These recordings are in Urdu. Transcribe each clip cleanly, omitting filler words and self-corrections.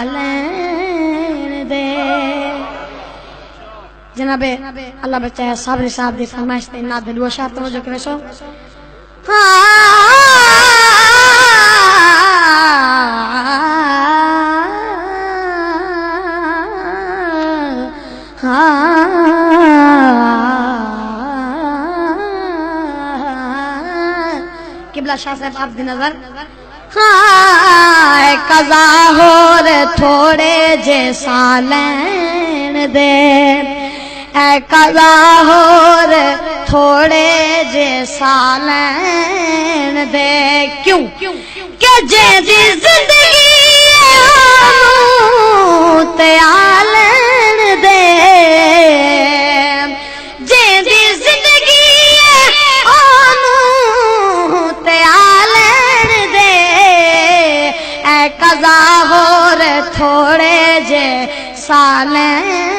لین دے جناب اللہ بچہ صابری صاحب دی فرمائش تے نا دل و شاہ توجہ کرے سو قبلہ شاہ صاحب آپ دی نظر قضا ہور تھوڑے جے سالین دے اے قضا ہور تھوڑے جے سالین دے کیوں کہ جے دی زندگی آنو تے آلین دے جے دی زندگی آنو تے آلین دے اے قضا ہور تھوڑے جے سالین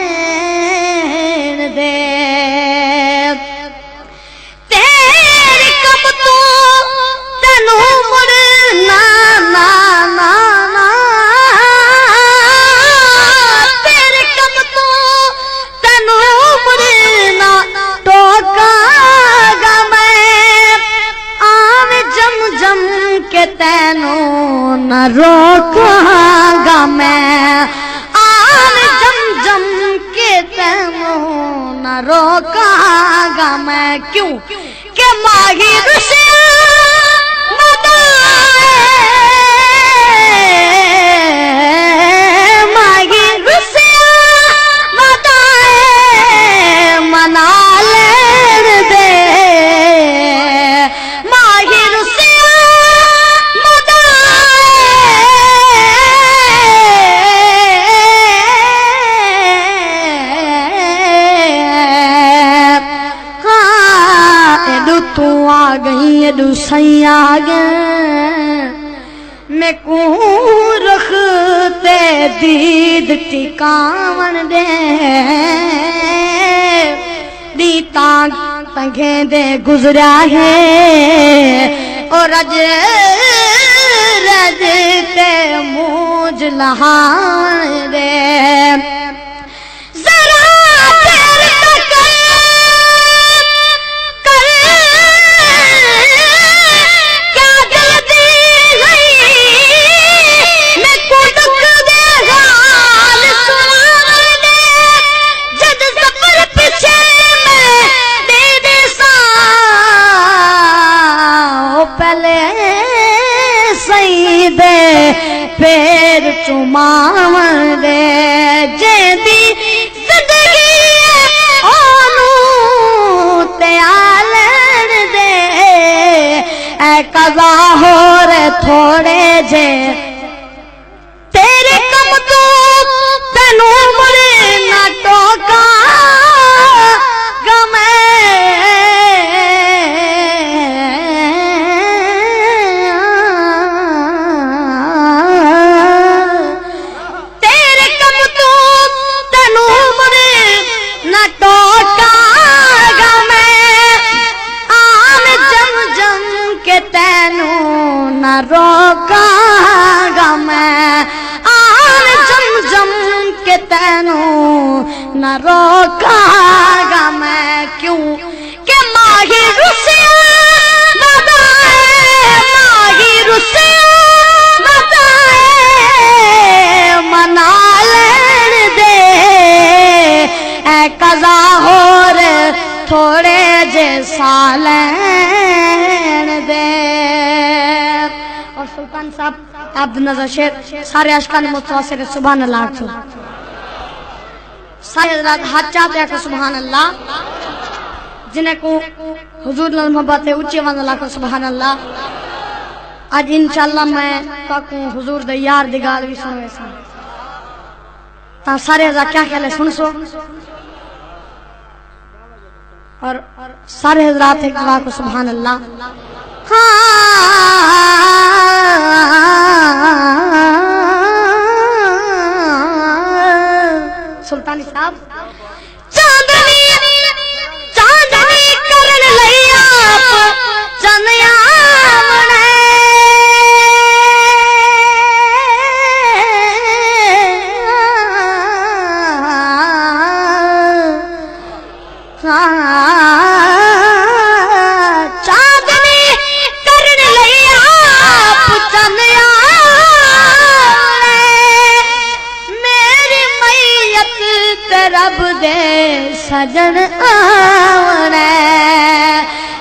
دے تیری کم تو تنو مرنا نا نا نا تیری کم تو تنو مرنا ٹوکا گا میں آم جم جم کے تینو نہ روکا گا میں آم جم جم کے تینو نہ روکا گا میں کیوں کہ ماہی رسیا ماہی رسیا منا لین دے ماہی رسیا تو آ گئی ایڈو سی آ گئے میں کون رکھتے دید ٹکاون دے دی تانگ تنگیں دے گزریا ہے اور رج رج تے موج لہان دے پیر چماون دے جے دی زندگی آنو تے آلین دے اے قضا ہور تھوڑے جے تیرے کم تو تینو مرنا ٹوکا گا میں روکا گا میں آن جم جم کے تینو نہ روکا گا میں کیوں کہ ماہی رسیا ماہی رسیا منا لین دے اے قضا ہور تھوڑے جے سالین دے سلطان صاحب عبد النظر شیر سارے اشکان متواصر سبحان اللہ آٹھو سارے حضرات ہاتھ چاہتے ہیں کہ سبحان اللہ جنہیں کو حضور محبت ہے اچھی وان اللہ کو سبحان اللہ آج انشاءاللہ میں تاکوں حضور دے یار دی گال بھی سنوے سن تا سارے حضرات کیا خیال ہے سن سو اور سارے حضرات ایک دعا کو سبحان اللہ سلطانی صاحب چاندنی کرن لئی آپ چندیا سجن آونا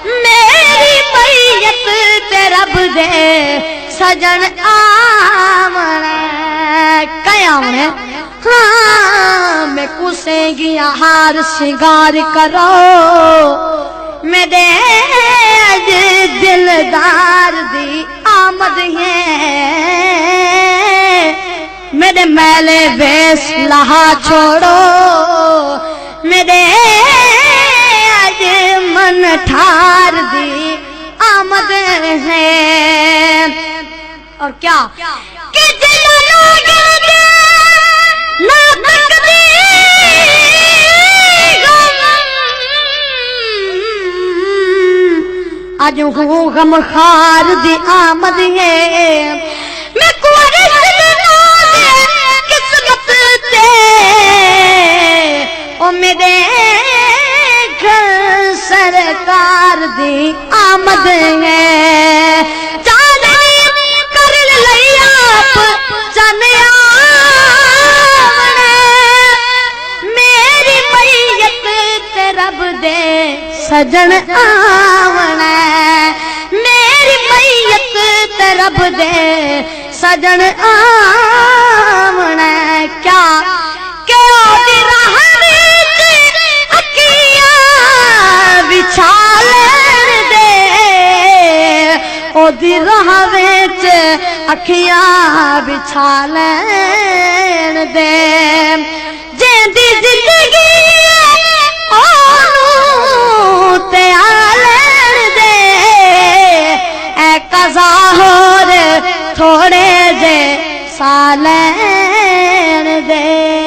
میری میت تے رب دے سجن آونا قیامت ہاں میں کسے گیا ہار سنگار کرو میرے اج دلدار دی آمد ہے میرے میلے بیس لہا چھوڑو میرے اج من ٹھار دی آمد ہے اور کیا کہ دل لوگ نہ آج ہوں غم خار دی آمد ہے میں کوارش ناز قسمت تے او میرے گھر سرکار دی آمد ہے چاندنی کر لئی آپ چنیا میری میت تے رب دے سجن آونا میری میت تے رب دے سجن آونا کیا کہ دی راہ وچ اکھیاں بچھالن دے او دی راہ وچ اکھیاں بچھالن دے جیندی زندگی تے آلن دے اے قضا ہور تھوڑے جے سالن دے